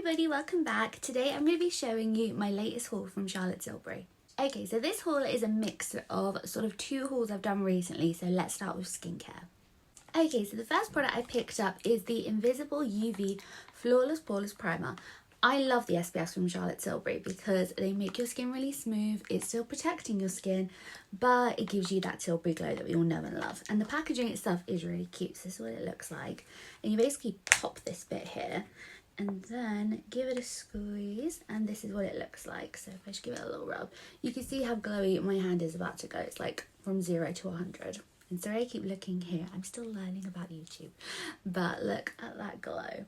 everybody, welcome back. Today I'm going to be showing you my latest haul from Tilbury. Okay, so this haul is a mix of sort of two hauls I've done recently, so let's start with skincare. Okay, so the first product I picked up is the Invisible UV Flawless Poreless Primer. I love the SPFs from Tilbury because they make your skin really smooth. It's still protecting your skin, but it gives you that Tilbury glow that we all know and love. And the packaging itself is really cute. So this is what it looks like. And you basically pop this bit here and then give it a squeeze, and this is what it looks like. So if I just give it a little rub, you can see how glowy my hand is about to go. It's like from 0 to 100. And sorry I keep looking here, I'm still learning about YouTube, but look at that glow.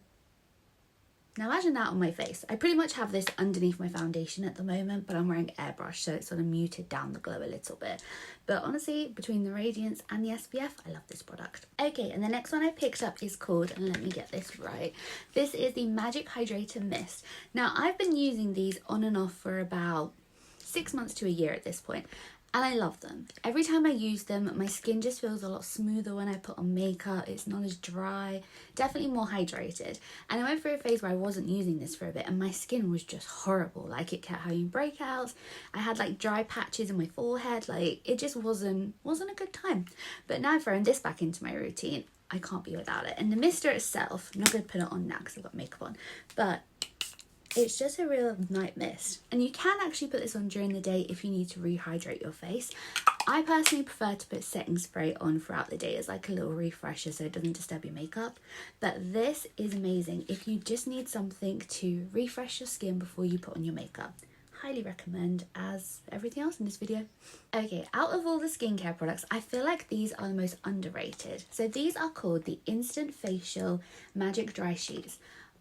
Now imagine that on my face. I pretty much have this underneath my foundation at the moment, but I'm wearing airbrush, so it's sort of muted down the glow a little bit. But honestly, between the radiance and the SPF, I love this product. Okay, and the next one I picked up is called, and let me get this right, this is the Magic Hydrator Mist. Now I've been using these on and off for about 6 months to a year at this point. And I love them. Every time I use them, my skin just feels a lot smoother when I put on makeup. It's not as dry, definitely more hydrated. And I went through a phase where I wasn't using this for a bit and my skin was just horrible. Like it kept having breakouts. I had like dry patches in my forehead. Like it just wasn't a good time. But now I've thrown this back into my routine. I can't be without it. And the mister itself, I'm not going to put it on now because I've got makeup on, but it's just a real night mist, and you can actually put this on during the day if you need to rehydrate your face. I personally prefer to put setting spray on throughout the day as like a little refresher so it doesn't disturb your makeup, but this is amazing if you just need something to refresh your skin before you put on your makeup. Highly recommend, as everything else in this video. Okay, out of all the skincare products, I feel like these are the most underrated. So these are called the Instant Facial Magic Dry Sheets.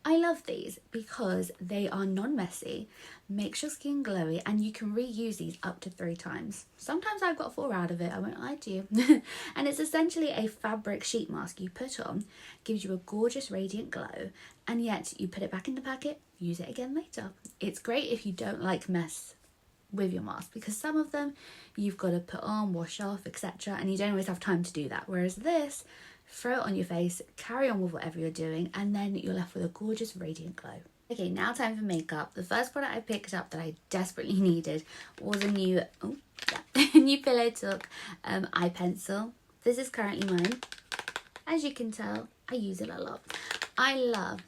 I love these because they are non-messy, makes your skin glowy, and you can reuse these up to 3 times. Sometimes I've got 4 out of it, I won't lie to you. And it's essentially a fabric sheet mask you put on, gives you a gorgeous radiant glow, and yet you put it back in the packet, use it again later. It's great if you don't like mess with your mask, because some of them you've got to put on, wash off, etc., and you don't always have time to do that. Whereas this, throw it on your face, carry on with whatever you're doing, and then you're left with a gorgeous radiant glow. Okay, now time for makeup. The first product I picked up that I desperately needed was a new new Pillow Talk eye pencil. This is currently mine. As you can tell, I use it a lot. I love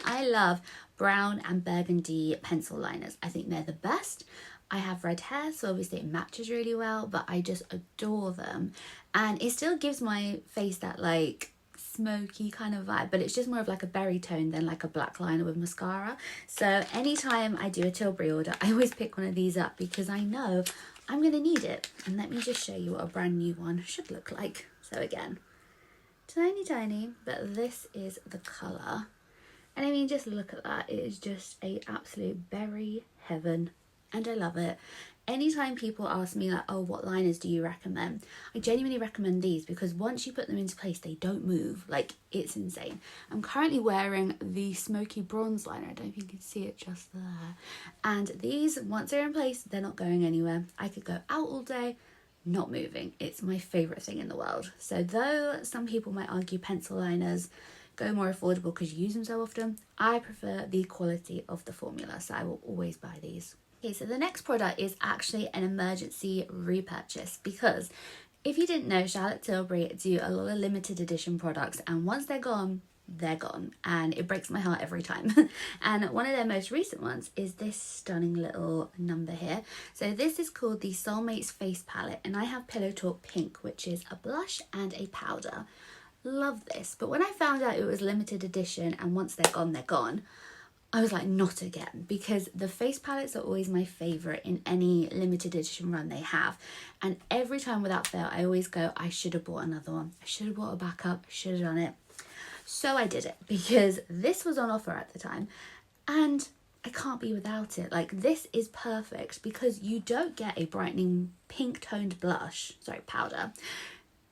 I love brown and burgundy pencil liners. I think they're the best. I have red hair, so obviously it matches really well, but I just adore them. And it still gives my face that like smoky kind of vibe, but it's just more of like a berry tone than like a black liner with mascara. So anytime I do a Tilbury order, I always pick one of these up because I know I'm going to need it. And let me just show you what a brand new one should look like. So again, tiny, but this is the colour. And I mean, just look at that. It is just a absolute berry heaven. And I love it. Anytime people ask me like, oh, what liners do you recommend? I genuinely recommend these because once you put them into place, they don't move. Like, it's insane. I'm currently wearing the Smoky Bronze liner. I don't know if you can see it just there. And these, once they're in place, they're not going anywhere. I could go out all day, not moving. It's my favourite thing in the world. So though some people might argue pencil liners go more affordable because you use them so often, I prefer the quality of the formula. So I will always buy these. Okay, so the next product is actually an emergency repurchase because if you didn't know, Tilbury do a lot of limited edition products, and once they're gone, and it breaks my heart every time. And one of their most recent ones is this stunning little number here. So this is called the Soulmates Face Palette, and I have Pillow Talk Pink, which is a blush and a powder. Love this, but when I found out it was limited edition and once they're gone, I was like, not again, because the face palettes are always my favourite in any limited edition run they have. And every time without fail, I always go, I should have bought another one. I should have bought a backup. I should have done it. So I did it because this was on offer at the time and I can't be without it. Like, this is perfect because you don't get a brightening pink toned powder.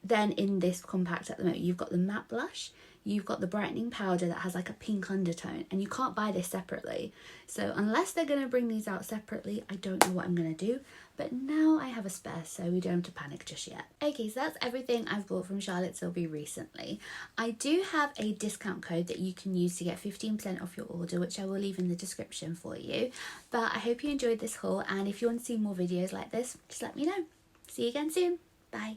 Then in this compact at the moment, you've got the matte blush. you've got the brightening powder that has like a pink undertone, and you can't buy this separately. So unless they're going to bring these out separately, I don't know what I'm going to do. But now I have a spare, so we don't have to panic just yet. Okay, so that's everything I've bought from Charlotte Tilbury recently. I do have a discount code that you can use to get 15% off your order, which I will leave in the description for you. But I hope you enjoyed this haul, and if you want to see more videos like this, just let me know. See you again soon. Bye.